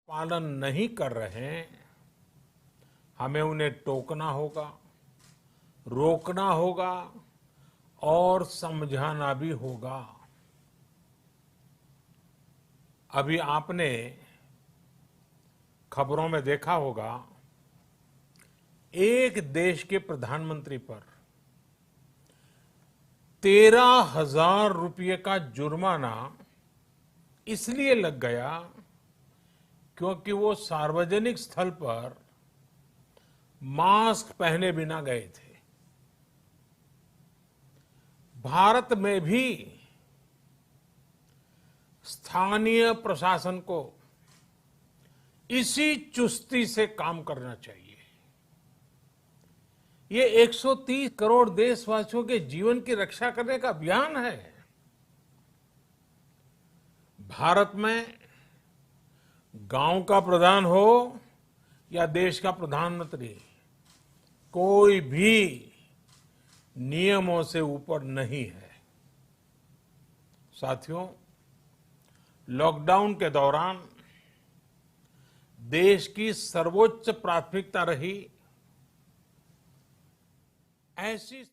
पालन नहीं कर रहे हैं, हमें उन्हें टोकना होगा, रोकना होगा और समझाना भी होगा। अभी आपने खबरों में देखा होगा, एक देश के प्रधानमंत्री पर 13,000 रुपये का जुर्माना इसलिए लग गया क्योंकि वो सार्वजनिक स्थल पर मास्क पहने बिना गए थे। भारत में भी स्थानीय प्रशासन को इसी चुस्ती से काम करना चाहिए। ये 130 करोड़ देशवासियों के जीवन की रक्षा करने का अभियान है। भारत में गांव का प्रधान हो या देश का प्रधानमंत्री, कोई भी नियमों से ऊपर नहीं है। साथियों, लॉकडाउन के दौरान देश की सर्वोच्च प्राथमिकता रही ऐसी।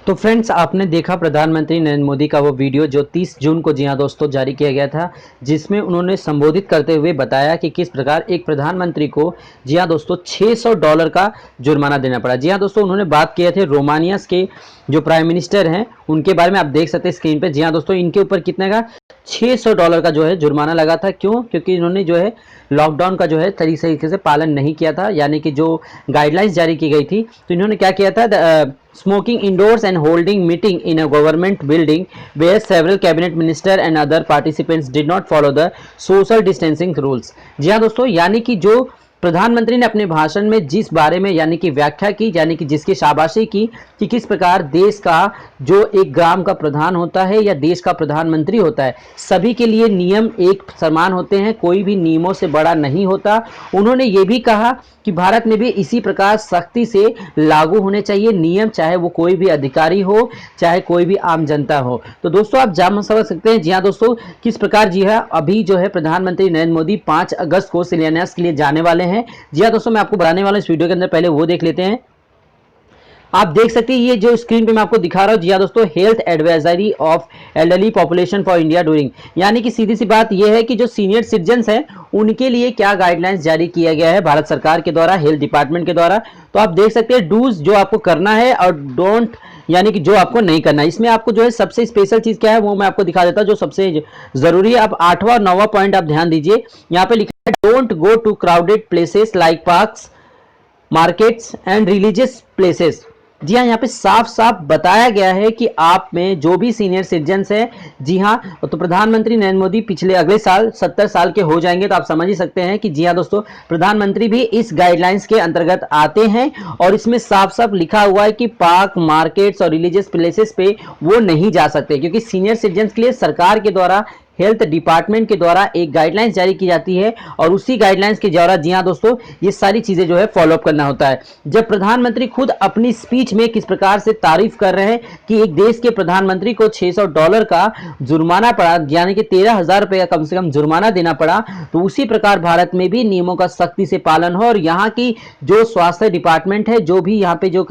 तो फ्रेंड्स, आपने देखा प्रधानमंत्री नरेंद्र मोदी का वो वीडियो जो 30 जून को जी हाँ दोस्तों जारी किया गया था, जिसमें उन्होंने संबोधित करते हुए बताया कि किस प्रकार एक प्रधानमंत्री को जी हाँ दोस्तों $600 का जुर्माना देना पड़ा। जी हाँ दोस्तों, उन्होंने बात किए थे रोमानिया के जो प्राइम मिनिस्टर हैं उनके बारे में। आप देख सकते हैं स्क्रीन पे। जी हाँ दोस्तों, इनके ऊपर कितने का $600 का जो है जुर्माना लगा था। क्यों? क्योंकि इन्होंने जो है लॉकडाउन का जो है सही तरीके से पालन नहीं किया था, यानी कि जो गाइडलाइंस जारी की गई थी। तो इन्होंने क्या किया था, smoking indoors and holding meeting in a government building where several cabinet minister and other participants did not follow the social distancing rules. जी हाँ दोस्तों, यानी कि जो प्रधानमंत्री ने अपने भाषण में जिस बारे में यानी कि व्याख्या की, यानी कि जिसकी शाबाशी की कि किस प्रकार देश का जो एक ग्राम का प्रधान होता है या देश का प्रधानमंत्री होता है, सभी के लिए नियम एक समान होते हैं, कोई भी नियमों से बड़ा नहीं होता। उन्होंने ये भी कहा कि भारत में भी इसी प्रकार सख्ती से लागू होने चाहिए नियम, चाहे वो कोई भी अधिकारी हो, चाहे कोई भी आम जनता हो। तो दोस्तों, आप जान समझ सकते हैं जी हाँ दोस्तों किस प्रकार जी हाँ अभी जो है प्रधानमंत्री नरेंद्र मोदी 5 अगस्त को शिलान्यास के लिए जाने वाले हैं। जी हाँ दोस्तों, मैं आपको बताने वाला हूं इस वीडियो के अंदर, पहले वो देख लेते हैं। आप देख सकते हैं ये जो स्क्रीन पे मैं आपको दिखा रहा हूं, जी हाँ दोस्तों, health advisory of elderly population for India during, यानी कि सीधी सी बात ये है कि जो सीनियर सिटीजन्स हैं उनके लिए क्या गाइडलाइंस जारी किया गया है भारत सरकार के द्वारा, हेल्थ डिपार्टमेंट के द्वारा। तो आप देख सकते हैं डूज जो आपको करना है और डोंट यानी कि जो आपको नहीं करना है। इसमें आपको जो है सबसे स्पेशल चीज क्या है वो मैं आपको दिखा देता हूं, जो सबसे जरूरी है। आप 8वां और 9वां पॉइंट आप ध्यान दीजिए। यहाँ पे लिखा है don't go to crowded places like parks, markets and religious places. जी हाँ, यहाँ पे साफ साफ बताया गया है कि आप में जो भी सीनियर सिटीजन्स हैं, जी हाँ, तो प्रधानमंत्री नरेंद्र मोदी पिछले अगले साल 70 साल के हो जाएंगे, तो आप समझ ही सकते हैं कि जी हाँ दोस्तों, प्रधानमंत्री भी इस गाइडलाइंस के अंतर्गत आते हैं। और इसमें साफ साफ लिखा हुआ है कि पार्क, मार्केट्स और रिलीजियस प्लेसेस पे वो नहीं जा सकते, क्योंकि सीनियर सिटीजन्स के लिए सरकार के द्वारा, हेल्थ डिपार्टमेंट के द्वारा एक गाइडलाइंस जारी की जाती है और उसी गाइडलाइंस के द्वारा जी हाँ दोस्तों ये सारी चीजें जो है फॉलो अप करना होता है। जब प्रधानमंत्री खुद अपनी स्पीच में किस प्रकार से तारीफ कर रहे हैं कि एक देश के प्रधानमंत्री को $600 का जुर्माना पड़ा, यानी कि 13,000 रुपए का कम से कम जुर्माना देना पड़ा, तो उसी प्रकार भारत में भी नियमों का सख्ती से पालन हो और यहाँ की जो स्वास्थ्य डिपार्टमेंट है, जो भी यहाँ पे जो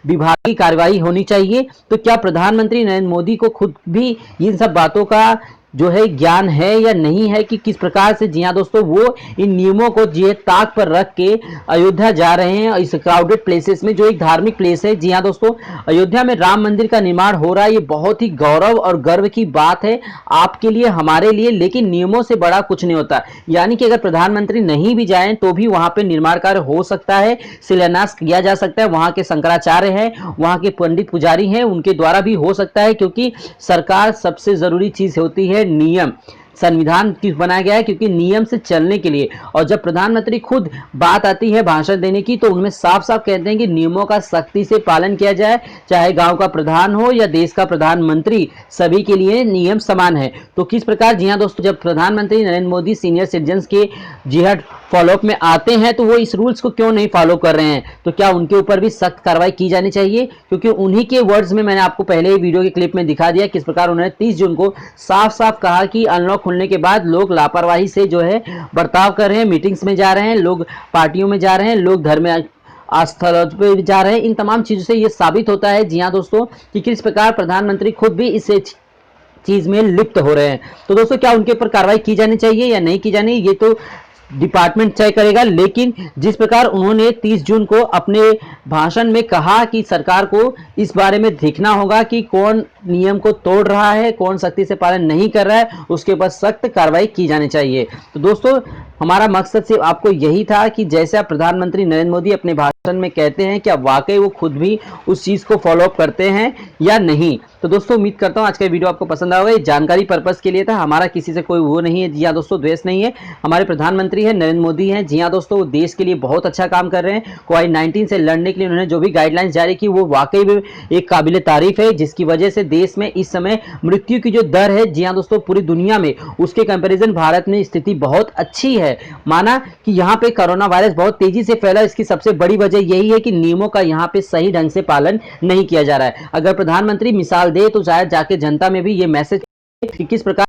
विभागीय कार्रवाई होनी चाहिए। तो क्या प्रधानमंत्री नरेंद्र मोदी को खुद भी इन सब बातों का जो है ज्ञान है या नहीं है कि किस प्रकार से जी हाँ दोस्तों वो इन नियमों को जी ताक पर रख के अयोध्या जा रहे हैं, इस क्राउडेड प्लेसेस में, जो एक धार्मिक प्लेस है। जी हाँ दोस्तों, अयोध्या में राम मंदिर का निर्माण हो रहा है, ये बहुत ही गौरव और गर्व की बात है आपके लिए, हमारे लिए, लेकिन नियमों से बड़ा कुछ नहीं होता। यानी कि अगर प्रधानमंत्री नहीं भी जाए तो भी वहां पर निर्माण कार्य हो सकता है, शिलान्यास किया जा सकता है, वहां के शंकराचार्य हैं, वहां के पंडित पुजारी हैं, उनके द्वारा भी हो सकता है, क्योंकि सरकार सबसे जरूरी चीज होती है नियम। संविधान क्यों बनाया गया है? क्योंकि नियम से चलने के लिए। और जब प्रधानमंत्री खुद बात आती है भाषण देने की, तो उनमें साफ साफ कहते हैं कि नियमों का सख्ती से पालन किया जाए, चाहे गांव का प्रधान हो या देश का प्रधानमंत्री, सभी के लिए नियम समान है। तो किस प्रकार जी हाँ दोस्तों, जब प्रधानमंत्री नरेंद्र मोदी सीनियर सिटीजन्स के जी हाँ फॉलोअप में आते हैं तो वो इस रूल्स को क्यों नहीं फॉलो कर रहे हैं? तो क्या उनके ऊपर भी सख्त कार्रवाई की जानी चाहिए? क्योंकि उन्हीं के वर्ड्स में मैंने आपको पहले ही वीडियो के क्लिप में दिखा दिया किस प्रकार उन्होंने 30 जून को साफ साफ कहा कि अनलॉक खुलने के बाद लोग लापरवाही से जो है बर्ताव कर रहे हैं, मीटिंग्स में जा रहे हैं, लोग पार्टियों में जा रहे हैं, लोग धर्म स्थलों पे जा रहे हैं। इन तमाम चीज़ों से ये साबित होता है जी हाँ दोस्तों कि किस प्रकार प्रधानमंत्री खुद भी इस चीज़ में लिप्त हो रहे हैं। तो दोस्तों क्या उनके ऊपर कार्रवाई की जानी चाहिए या नहीं की जानी, ये तो डिपार्टमेंट तय करेगा। लेकिन जिस प्रकार उन्होंने 30 जून को अपने भाषण में कहा कि सरकार को इस बारे में देखना होगा कि कौन नियम को तोड़ रहा है, कौन सख्ती से पालन नहीं कर रहा है, उसके ऊपर सख्त कार्रवाई की जानी चाहिए। तो दोस्तों हमारा मकसद सिर्फ आपको यही था कि जैसे आप प्रधानमंत्री नरेंद्र मोदी अपने भाषण में कहते हैं क्या वाकई वो खुद भी उस चीज़ को फॉलोअप करते हैं या नहीं। तो दोस्तों उम्मीद करता हूँ आज का वीडियो आपको पसंद आएगा। ये जानकारी पर्पस के लिए था, हमारा किसी से कोई वो नहीं है जी हाँ दोस्तों, द्वेष नहीं है। हमारे प्रधानमंत्री हैं नरेंद्र मोदी हैं जी हाँ दोस्तों, वो देश के लिए बहुत अच्छा काम कर रहे हैं। कोविड-19 से लड़ने के लिए उन्होंने जो भी गाइडलाइंस जारी की वो वाकई में एक काबिल तारीफ है, जिसकी वजह से देश में इस समय मृत्यु की जो दर है जी हाँ दोस्तों पूरी दुनिया में, उसके कंपेरिजन भारत में स्थिति बहुत अच्छी है। माना कि यहाँ पे कोरोना वायरस बहुत तेजी से फैला, इसकी सबसे बड़ी वजह यही है कि नियमों का यहाँ पे सही ढंग से पालन नहीं किया जा रहा है। अगर प्रधानमंत्री मिसाल दे तो शायद जाके जनता में भी ये मैसेज कि किस प्रकार